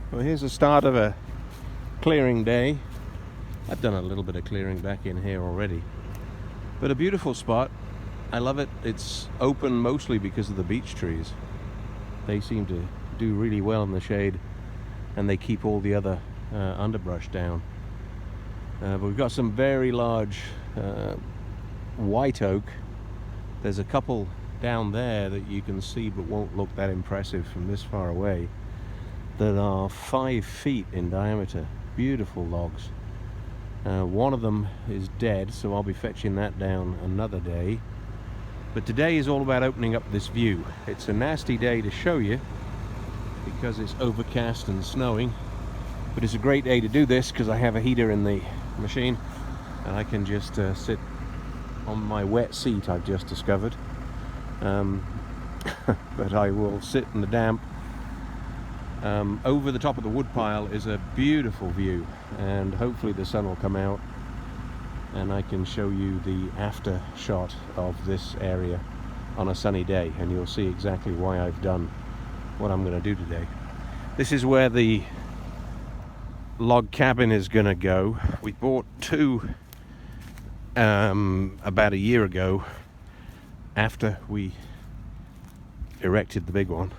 Well, here's the start of a clearing day. I've done a little bit of clearing back in here already, but a beautiful spot. I love it. It's open mostly because of the beech trees. They seem to do really well in the shade, and they keep all the other underbrush down. But we've got some very large white oak. There's a couple down there that you can see but won't look that impressive from this far away, that are 5 feet in diameter. Beautiful logs. One of them is dead, so I'll be fetching that down another day. But today is all about opening up this view. It's a nasty day to show you because it's overcast and snowing, but it's a great day to do this because I have a heater in the machine and I can just sit on my wet seat I've just discovered. But I will sit in the damp. Over the top of the woodpile is a beautiful view, and hopefully the sun will come out and I can show you the after shot of this area on a sunny day, and you'll see exactly why I've done what I'm going to do today. This is where the log cabin is going to go. We bought two about a year ago after we erected the big one.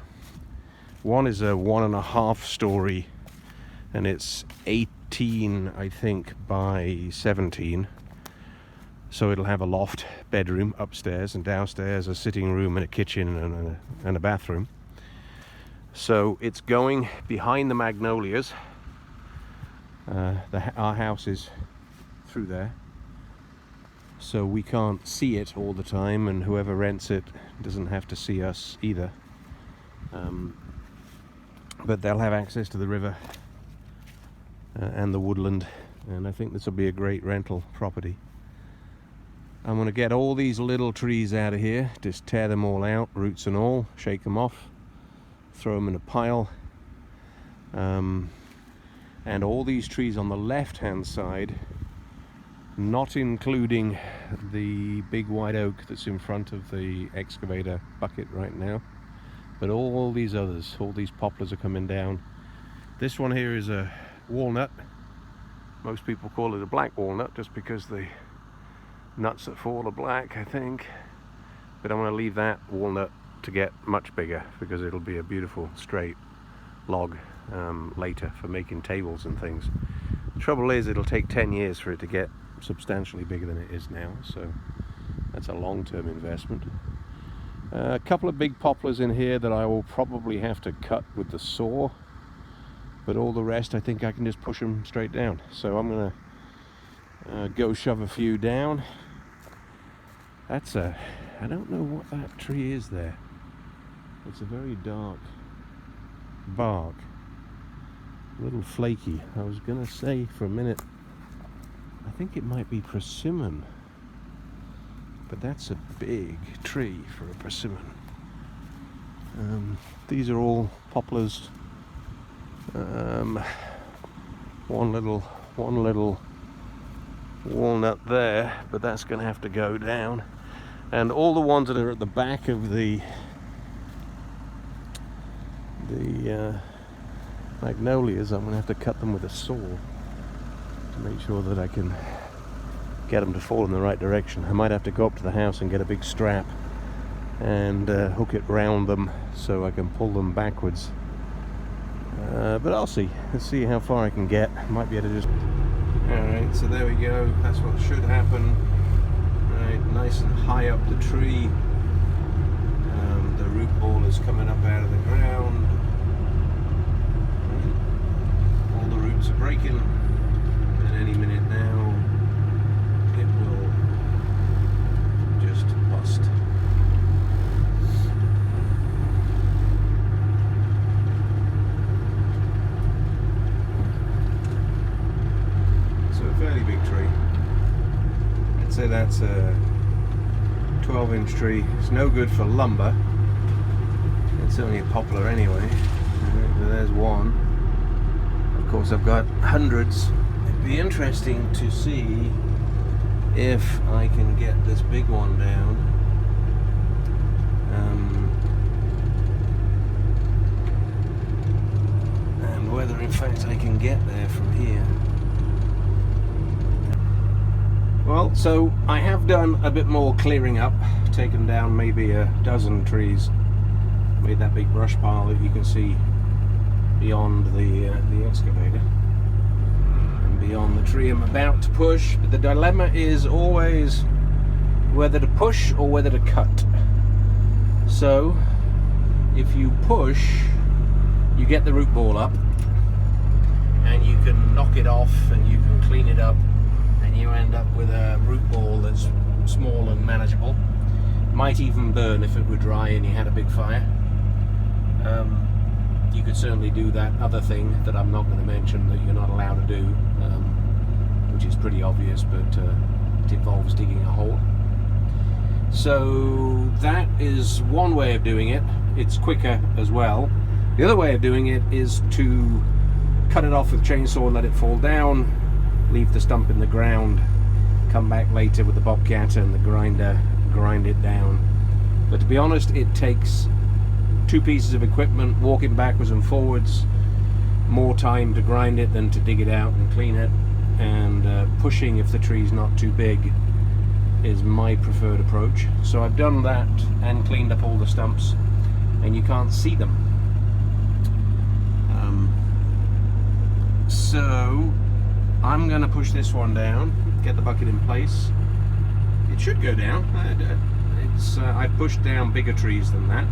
One is a 1.5 story and it's 18, I think, by 17. So it'll have a loft bedroom upstairs, and downstairs a sitting room and a kitchen and a bathroom. So it's going behind the magnolias. Our house is through there, so we can't see it all the time, and whoever rents it doesn't have to see us either. But they'll have access to the river and the woodland, and I think this will be a great rental property. I'm going to get all these little trees out of here, just tear them all out, roots and all, shake them off, throw them in a pile. And all these trees on the left hand side, not including the big white oak that's in front of the excavator bucket right now, but all these others, all these poplars are coming down. This one here is a walnut. Most people call it a black walnut just because the nuts that fall are black, I think. But I'm going to leave that walnut to get much bigger because it'll be a beautiful straight log later for making tables and things. The trouble is it'll take 10 years for it to get substantially bigger than it is now, so that's a long-term investment. A couple of big poplars in here that I will probably have to cut with the saw, but all the rest I think I can just push them straight down. So I'm gonna go shove a few down. I don't know what that tree is there. It's a very dark bark, a little flaky. I was gonna say for a minute I think it might be persimmon, but that's a big tree for a persimmon. These are all poplars. One little walnut there, but that's going to have to go down. And all the ones that are at the back of the magnolias, I'm going to have to cut them with a saw to make sure that I can get them to fall in the right direction. I might have to go up to the house and get a big strap and hook it round them so I can pull them backwards. But I'll see. Let's see how far I can get. Might be able to just... Alright, so there we go. That's what should happen. Right, nice and high up the tree. The root ball is coming up out of the ground. Right. All the roots are breaking, and any minute now it will just bust. So a fairly big tree. I'd say that's a 12-inch tree. It's no good for lumber. It's only a poplar anyway. There's one. Of course I've got hundreds. It'd be interesting to see if I can get this big one down. And whether whether in fact I can get there from here. Well, so I have done a bit more clearing up, taken down maybe a dozen trees, made that big brush pile that you can see beyond the excavator and beyond the tree I'm about to push. But the dilemma is always whether to push or whether to cut. So if you push, you get the root ball up and you can knock it off and you can clean it up, and you end up with a root ball that's small and manageable. Might even burn if it were dry and you had a big fire. You could certainly do that other thing that I'm not going to mention that you're not allowed to do, which is pretty obvious, but it involves digging a hole. So that is one way of doing it. It's quicker as well. The other way of doing it is to cut it off with a chainsaw and let it fall down, leave the stump in the ground, come back later with the bobcat and the grinder, grind it down. But to be honest, it takes two pieces of equipment, walking backwards and forwards, more time to grind it than to dig it out and clean it, and pushing if the tree's not too big is my preferred approach. So I've done that and cleaned up all the stumps, and you can't see them. So I'm going to push this one down, get the bucket in place. It should go down. I've pushed down bigger trees than that.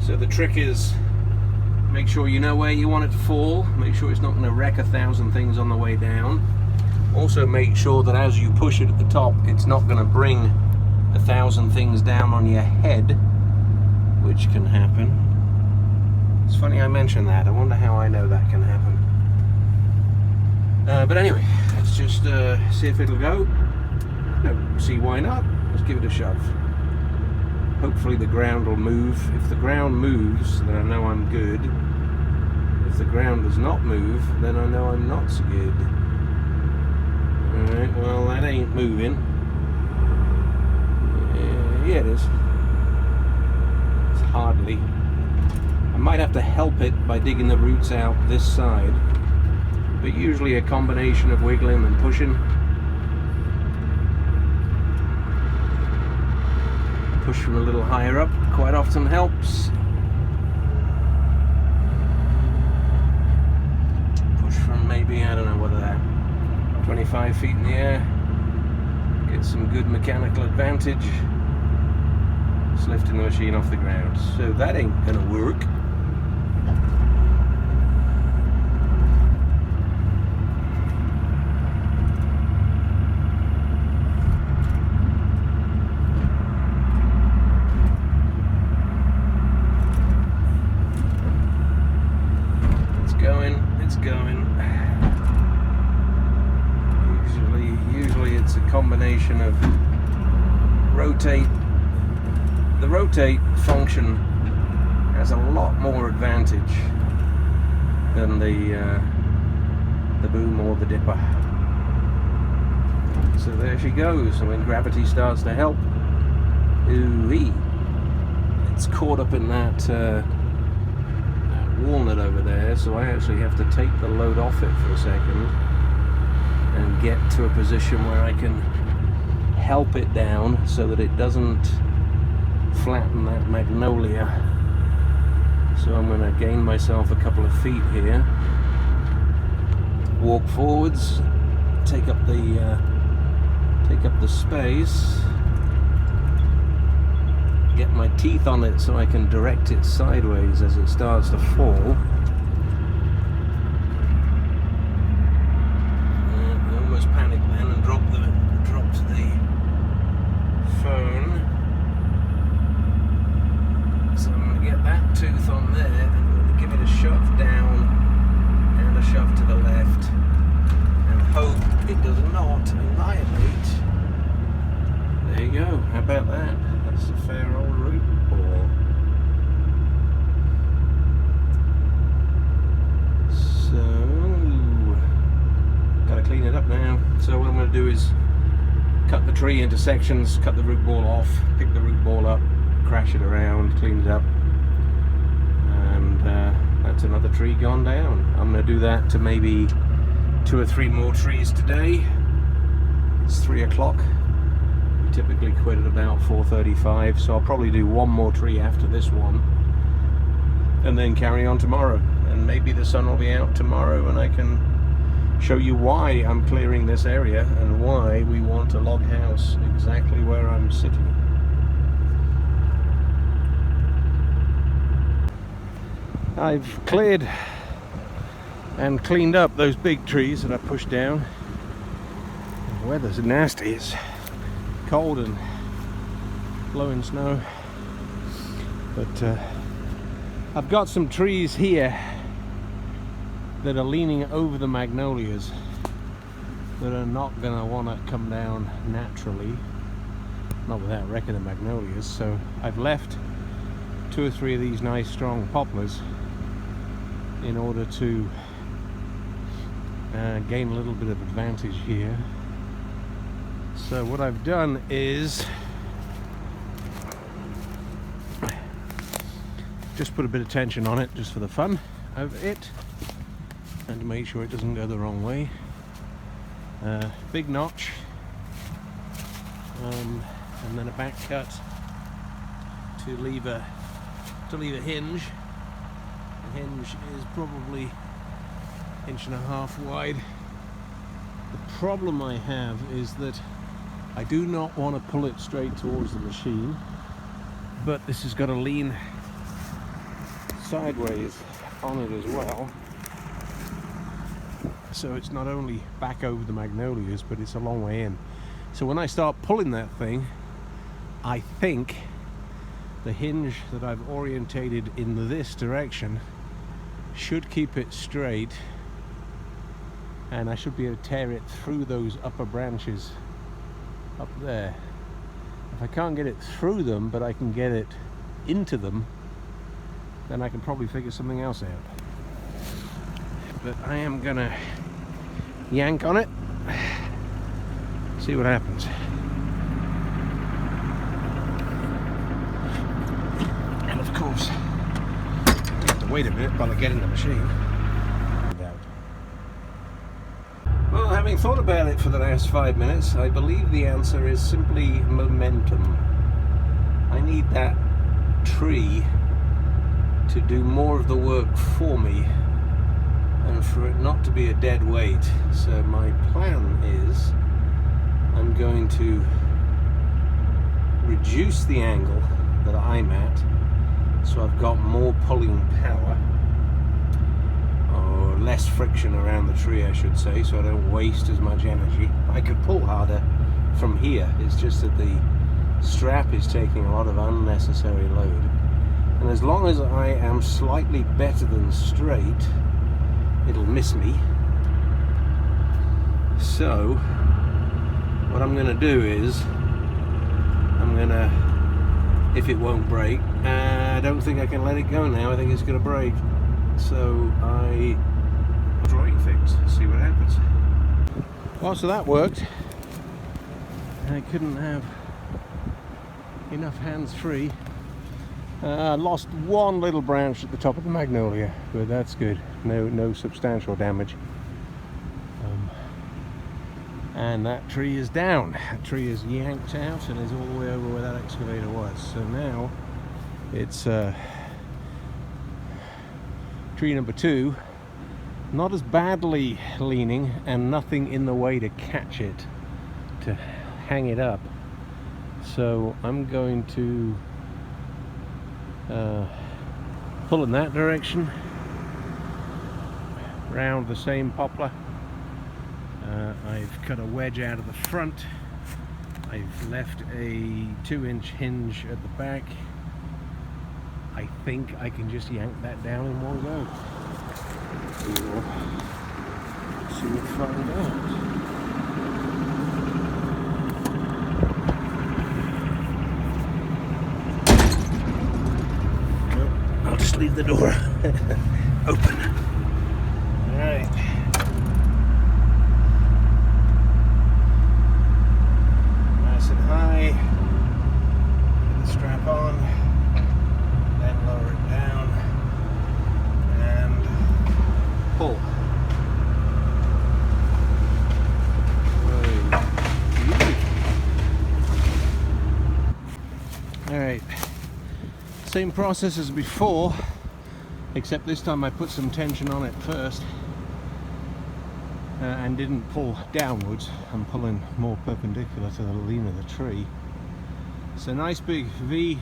So the trick is, make sure you know where you want it to fall, make sure it's not going to wreck 1,000 things on the way down. Also make sure that as you push it at the top, it's not going to bring 1,000 things down on your head, which can happen. It's funny I mentioned that. I wonder how I know that can happen. But anyway, let's just see if it'll go. Don't see why not. Let's give it a shove. Hopefully the ground will move. If the ground moves, then I know I'm good. If the ground does not move, then I know I'm not so good. Alright, well that ain't moving. Yeah, it is. It's hardly. I might have to help it by digging the roots out this side, but usually a combination of wiggling and pushing. Push from a little higher up quite often helps. Push from maybe, I don't know, what are that, 25 feet in the air. Get some good mechanical advantage. Just lifting the machine off the ground. So that ain't gonna work. It's going. Usually it's a combination of rotate. The rotate function has a lot more advantage than the boom or the dipper. So there she goes. And when gravity starts to help, ooh-wee, it's caught up in that walnut over there, so I actually have to take the load off it for a second and get to a position where I can help it down so that it doesn't flatten that magnolia. So I'm going to gain myself a couple of feet here, walk forwards, take up the space, get my teeth on it so I can direct it sideways as it starts to fall. I almost panicked then and dropped the phone. So I'm going to get that tooth on there and give it a shove down and a shove to the left and hope it does not annihilate. There you go. How about that? That's a fair old root ball. want to do is cut the tree into sections, cut the root ball off, pick the root ball up, crash it around, clean it up, and that's another tree gone down. I'm going to do that to maybe 2 or 3 more trees today. It's 3 o'clock. We typically quit at about 4:35, so I'll probably do 1 more tree after this one and then carry on tomorrow, and maybe the sun will be out tomorrow and I can show you why I'm clearing this area and why we want a log house exactly where I'm sitting. I've cleared and cleaned up those big trees that I pushed down. The weather's nasty, it's cold and blowing snow, but I've got some trees here that are leaning over the magnolias that are not going to want to come down naturally, not without wrecking the magnolias. So I've left 2 or 3 of these nice strong poplars in order to gain a little bit of advantage here. So what I've done is just put a bit of tension on it just for the fun of it, and to make sure it doesn't go the wrong way. Big notch, and then a back cut to leave a hinge. The hinge is probably 1.5 inches wide. The problem I have is that I do not want to pull it straight towards the machine, but this has got to lean sideways on it as well, so it's not only back over the magnolias, but it's a long way in. So when I start pulling that thing, I think the hinge that I've orientated in this direction should keep it straight, and I should be able to tear it through those upper branches up there. If I can't get it through them, but I can get it into them, then I can probably figure something else out. But I am gonna yank on it, see what happens. And of course, I have to wait a minute while I get in the machine. Well, having thought about it for the last 5 minutes, I believe the answer is simply momentum. I need that tree to do more of the work for me and for it not to be a dead weight. So my plan is I'm going to reduce the angle that I'm at, so I've got more pulling power, or less friction around the tree I should say, so I don't waste as much energy. I could pull harder from here, it's just that the strap is taking a lot of unnecessary load. And as long as I am slightly better than straight, it'll miss me. So what I'm going to do is I'm going to, if it won't break, I don't think I can let it go now. I think it's going to break. So I'm drawing things, see what happens. Well, so that worked. I couldn't have enough hands free. Lost 1 little branch at the top of the magnolia, but that's good. No substantial damage. And that tree is down. That tree is yanked out and is all the way over where that excavator was. So now it's tree number 2, not as badly leaning and nothing in the way to catch it, to hang it up. So I'm going to pull in that direction round the same poplar. I've cut a wedge out of the front. I've left a 2-inch hinge at the back. I think I can just yank that down in one go. We will soon find out. I'll just leave the door open. Alright. Same process as before, except this time I put some tension on it first and didn't pull downwards. I'm pulling more perpendicular to the lean of the tree. It's a nice big V,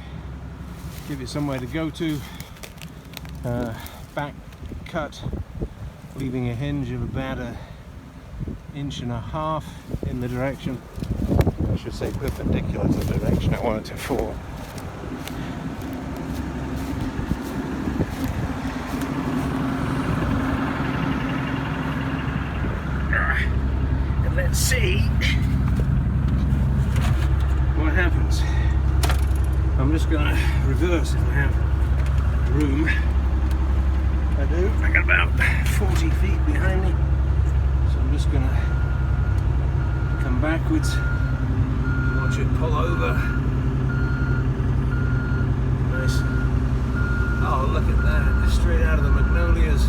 give it somewhere to go to. Back cut, leaving a hinge of about 1.5 inches in the direction, I should say perpendicular to the direction I want it to fall. And let's see what happens. I'm just going to reverse if I have room. I do. I got about 40 feet behind me, so I'm just going to come backwards, watch it pull over. Nice. Oh, look at that, straight out of the magnolias.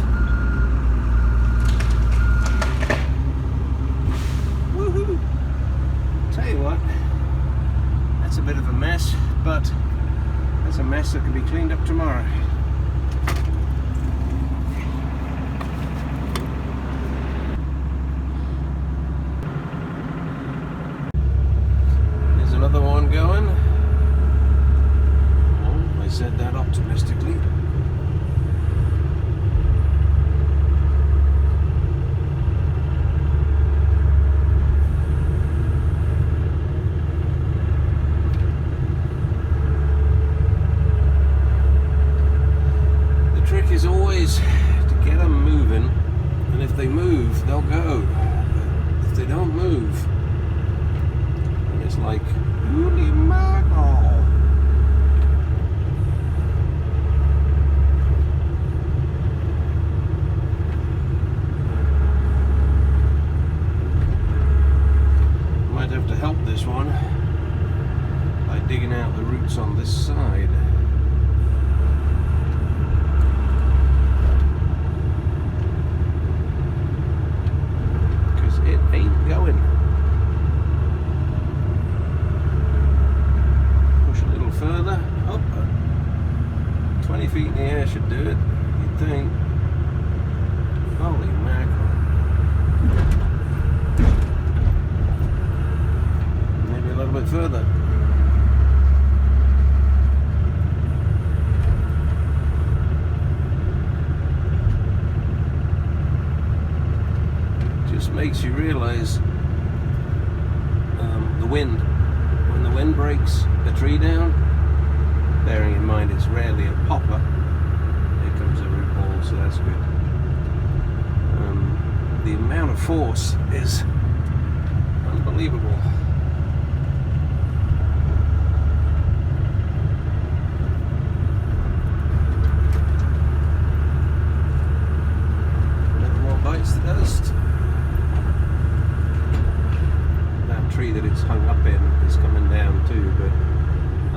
Woohoo! Tell you what, that's a bit of a mess, but that's a mess that can be cleaned up tomorrow. Another one going. Oh, I said that optimistically. The trick is always to get them moving, and if they move, they'll go. But if they don't move, and it's like, holy mackerel. Might have to help this one by digging out the roots on this side. Because it ain't going. 20 feet in the air should do it, you'd think. Holy mackerel. Maybe a little bit further. Just makes you realize the wind. When the wind breaks a tree down, bearing in mind it's rarely a poplar, here comes a root ball, so that's good. The amount of force is unbelievable. A little more bites the dust. That tree that it's hung up in is coming down too, but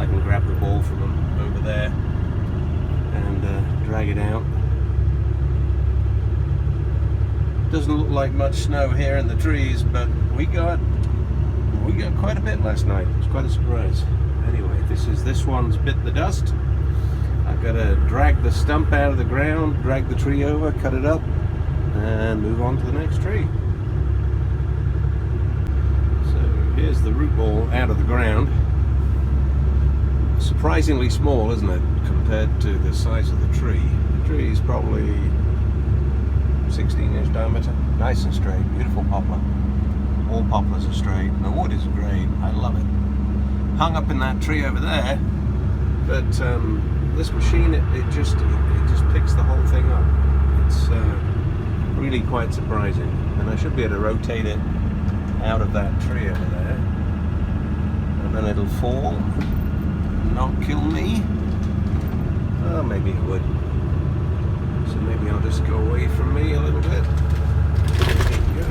I can grab the ball from them over there and drag it out. Doesn't look like much snow here in the trees, but we got quite a bit last night. It was quite a surprise. Anyway, this one's bit the dust. I've got to drag the stump out of the ground, drag the tree over, cut it up, and move on to the next tree. So here's the root ball out of the ground. Surprisingly small, isn't it, compared to the size of the tree. The tree is probably 16-inch diameter. Nice and straight, beautiful poplar. All poplars are straight. The wood is great. I love it. Hung up in that tree over there, but this machine it just picks the whole thing up. It's really quite surprising, and I should be able to rotate it out of that tree over there, and then it'll fall. Not kill me. Oh, maybe it would. So maybe I'll just go away from me a little bit. There you go.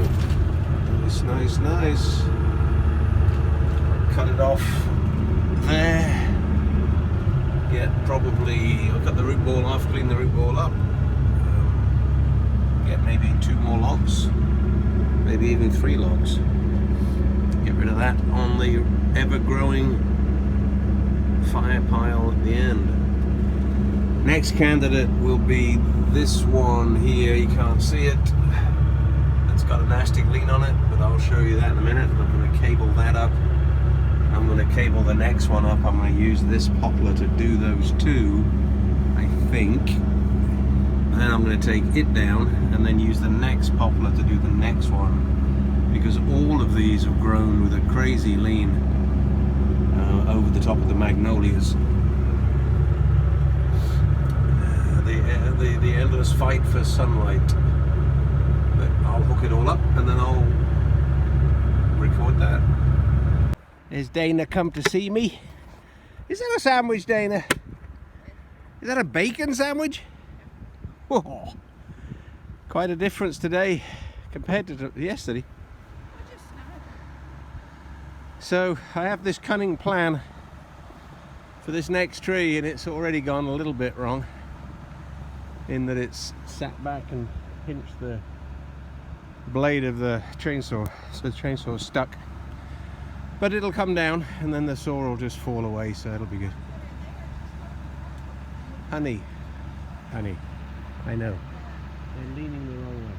Nice, nice, nice. I'll cut it off there. I'll cut the root ball off, clean the root ball up. Get maybe 2 more logs, maybe even 3 logs. Get rid of that on the ever-growing fire pile at the end. Next candidate will be this one here. You can't see it. It's got a nasty lean on it, but I'll show you that in a minute. I'm going to cable that up. I'm going to cable the next one up. I'm going to use this poplar to do those two, I think. And then I'm going to take it down and then use the next poplar to do the next one, because all of these have grown with a crazy lean over the top of the magnolias. The endless fight for sunlight. But I'll hook it all up and then I'll record that. Is Dana come to see me? Is that a sandwich, Dana? Is that a bacon sandwich? Whoa. Quite a difference today compared to yesterday. So I have this cunning plan for this next tree, and it's already gone a little bit wrong in that it's sat back and pinched the blade of the chainsaw, so the chainsaw is stuck. But it'll come down and then the saw will just fall away, so it'll be good. Honey, honey, I know. They're leaning the wrong way.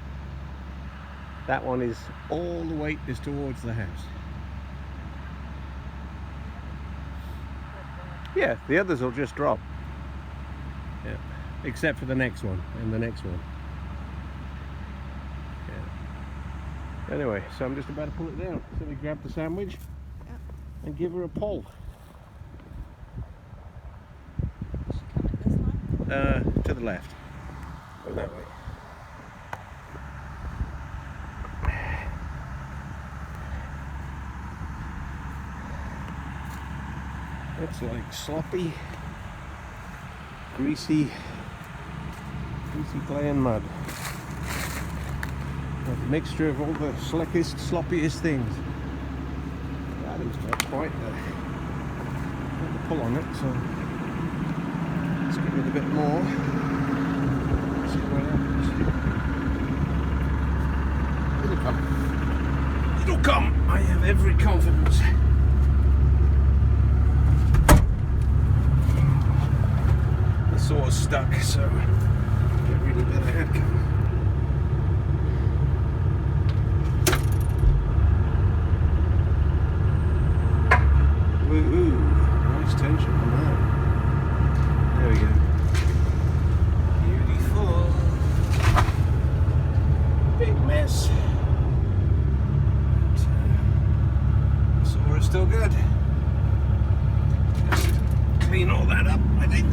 That one is, all the weight is towards the house. Yeah, the others will just drop. Yeah, except for the next one and the next one. Yeah. Anyway, so I'm just about to pull it down. So we grab the sandwich and give her a pull. To the left. Go that way. It's like sloppy, greasy clay and mud. A mixture of all the slickest, sloppiest things. Adam's got quite the pull on it, so let's give it a bit more. See what happens. It'll come. It'll come. I have every confidence. The saw's stuck, so get really better head coming. Ooh, nice tension on that. There we go. Beautiful. Big mess. But, the saw is still good. Just clean all that up, I think.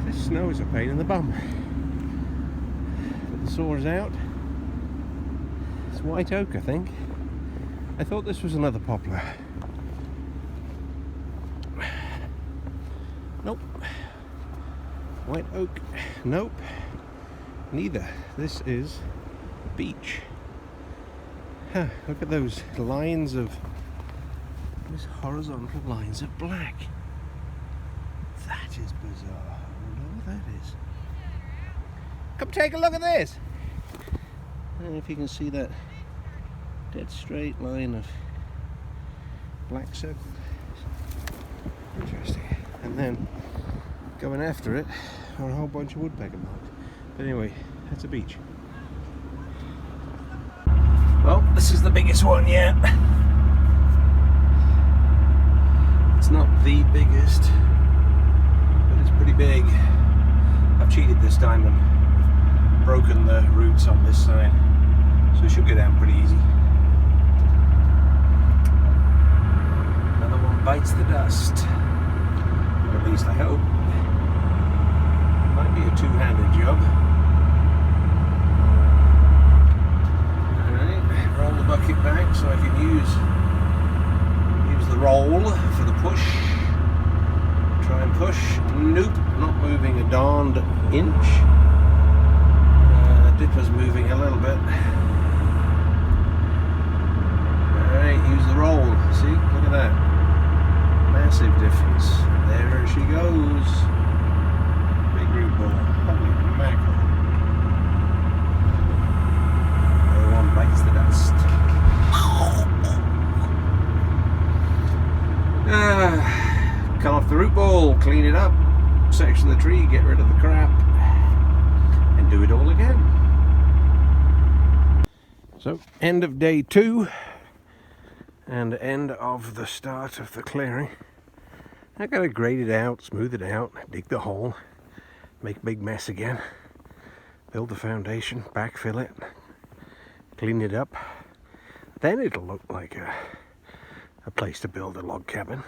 This snow is a pain in the bum. But the saw's out. It's white oak, I think. I thought this was another poplar. Nope. White oak. Nope. Neither. This is beech. Huh, look at those lines of, those horizontal lines of black. That is bizarre. I wonder what that is. Come take a look at this. I don't know if you can see that dead straight line of black circle. Interesting. And then going after it are a whole bunch of woodpecker marks. But anyway, that's a beech. Well, this is the biggest one yet. It's not the biggest, but it's pretty big. I've cheated this time and broken the roots on this side, so it should go down pretty easy. Another one bites the dust, or at least I hope. Might be a two-handed job. Alright, roll the bucket back so I can use the roll for the push. Try and push. Nope, not moving a darned inch. Dipper's moving a little bit. Alright, use the roll. See, look at that. Massive difference. There she goes. Big root ball. Holy mackerel. Another one bites the dust. cut off the root ball, clean it up, section the tree, get rid of the crap, and do it all again. So, end of day 2 and end of the start of the clearing. I gotta grade it out, smooth it out, dig the hole, make a big mess again, build the foundation, backfill it, clean it up. Then it'll look like a place to build a log cabin.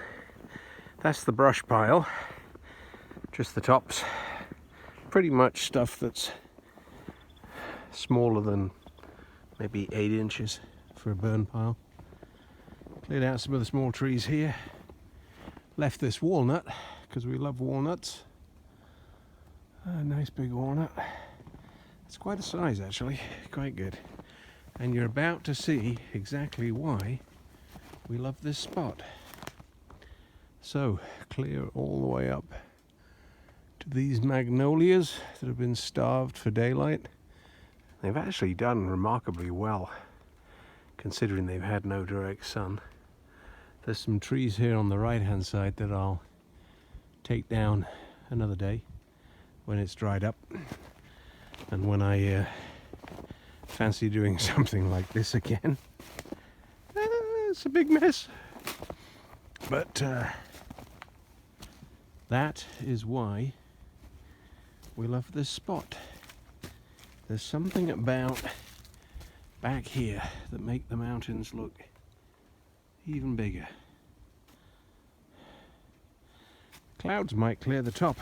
That's the brush pile, just the tops. Pretty much stuff that's smaller than maybe 8 inches for a burn pile. Cleared out some of the small trees here. Left this walnut, because we love walnuts. A nice big walnut. It's quite a size actually, quite good. And you're about to see exactly why we love this spot. So, clear all the way up to these magnolias that have been starved for daylight. They've actually done remarkably well, considering they've had no direct sun. There's some trees here on the right hand side that I'll take down another day when it's dried up, and when I fancy doing something like this again. It's a big mess, but that is why we love this spot. There's something about back here that make the mountains look even bigger. Clouds might clear the top,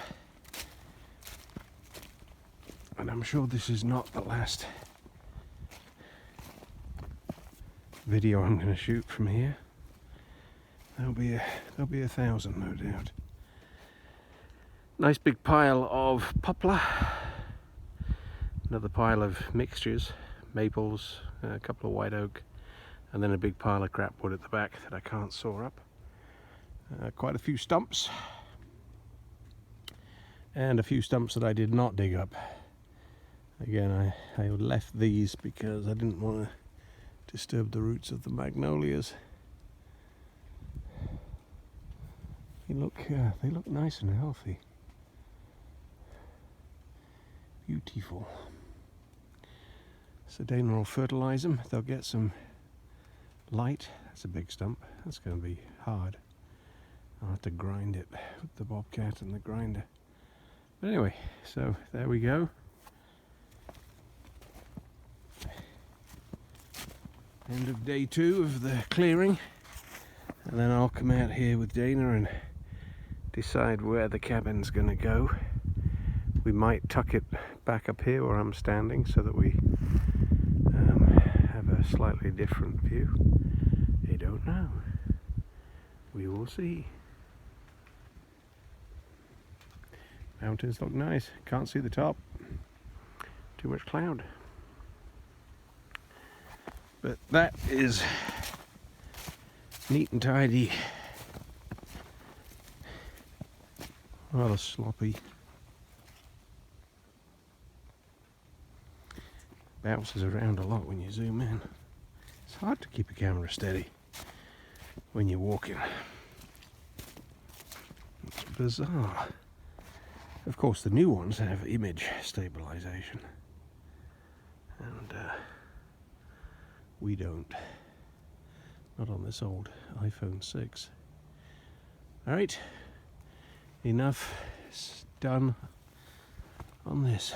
and I'm sure this is not the last video I'm going to shoot from here. There'll be 1,000, no doubt. Nice big pile of poplar, another pile of mixtures, maples, a couple of white oak, and then a big pile of crap wood at the back that I can't saw up. Quite a few stumps, and a few stumps that I did not dig up. Again, I left these because I didn't want to disturb the roots of the magnolias. They look nice and healthy. Beautiful. So Dana will fertilise them. They'll get some light. That's a big stump. That's going to be hard. I'll have to grind it with the bobcat and the grinder. But anyway, so there we go. End of day 2 of the clearing, and then I'll come out here with Dana and decide where the cabin's going to go. We might tuck it back up here where I'm standing so that we have a slightly different view. I don't know. We will see. Mountains look nice. Can't see the top. Too much cloud. But that is neat and tidy. Rather sloppy. Bounces around a lot when you zoom in. It's hard to keep a camera steady when you're walking. It's bizarre. Of course, the new ones have image stabilization, and we don't. Not on this old iPhone 6. Alright, enough done on this.